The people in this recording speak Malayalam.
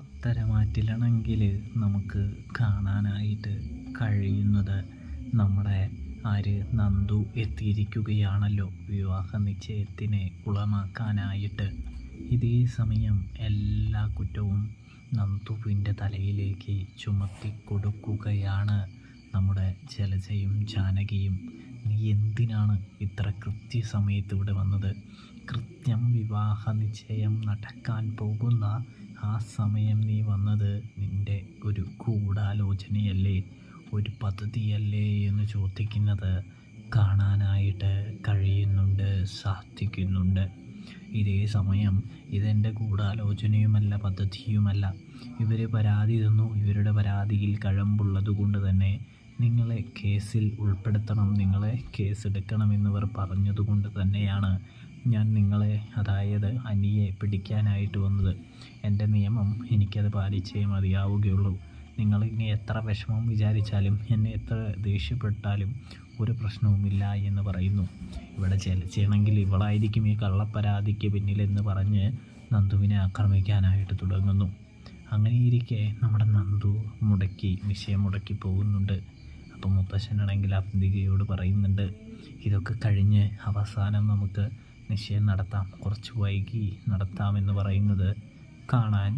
പത്തരമാറ്റിലാണെങ്കിൽ നമുക്ക് കാണാനായിട്ട് കഴിയുന്നത് നമ്മുടെ നന്ദു എത്തിയിരിക്കുകയാണല്ലോ വിവാഹ നിശ്ചയത്തിനെ കുളമാക്കാനായിട്ട്. ഇതേ സമയം എല്ലാ കുറ്റവും നന്ദുവിൻ്റെ തലയിലേക്ക് ചുമത്തിക്കൊടുക്കുകയാണ് നമ്മുടെ ജലജയും ജാനകിയും. നീ എന്തിനാണ് ഇത്ര കൃത്യസമയത്ത് ഇവിടെ വന്നത്? കൃത്യം വിവാഹ നിശ്ചയം നടക്കാൻ പോകുന്ന ആ സമയം നീ വന്നത് നിൻ്റെ ഒരു ഗൂഢാലോചനയല്ലേ, ഒരു പദ്ധതിയല്ലേ എന്ന് ചോദിക്കുന്നത് കാണാനായിട്ട് കഴിയുന്നുണ്ട്, സാധിക്കുന്നുണ്ട്. ഇതേ സമയം ഇതെൻ്റെ ഗൂഢാലോചനയുമല്ല, പദ്ധതിയുമല്ല. ഇവർ പരാതി തന്നു. ഇവരുടെ പരാതിയിൽ കഴമ്പുള്ളത് കൊണ്ട് തന്നെ നിങ്ങളെ കേസിൽ ഉൾപ്പെടുത്തണം, നിങ്ങളെ കേസെടുക്കണമെന്നിവർ പറഞ്ഞതുകൊണ്ട് തന്നെയാണ് ഞാൻ നിങ്ങളെ, അതായത് അനിയെ പിടിക്കാനായിട്ട് വന്നത്. എൻ്റെ നിയമം എനിക്കത് പാലിച്ചേ മതിയാവുകയുള്ളൂ. നിങ്ങളിനി എത്ര വിഷമം വിചാരിച്ചാലും എന്നെ എത്ര ദേഷ്യപ്പെട്ടാലും ഒരു പ്രശ്നവുമില്ല എന്ന് പറയുന്നു. ഇവിടെ ചെയ്യണമെങ്കിൽ ഇവളായിരിക്കും ഈ കള്ളപ്പരാതിക്ക് പിന്നിലെന്ന് പറഞ്ഞ് നന്ദുവിനെ ആക്രമിക്കാനായിട്ട് തുടങ്ങുന്നു. അങ്ങനെയിരിക്കെ നമ്മുടെ നന്ദു നിശ്ചയം മുടക്കി പോകുന്നുണ്ട്. അപ്പം മുത്തശ്ശനാണെങ്കിൽ അന്തികയോട് പറയുന്നുണ്ട്, ഇതൊക്കെ കഴിഞ്ഞ് അവസാനം നമുക്ക് നിശ്ചയം നടത്താം, കുറച്ച് വൈകി നടത്താമെന്ന് പറയുന്നത് കാണാൻ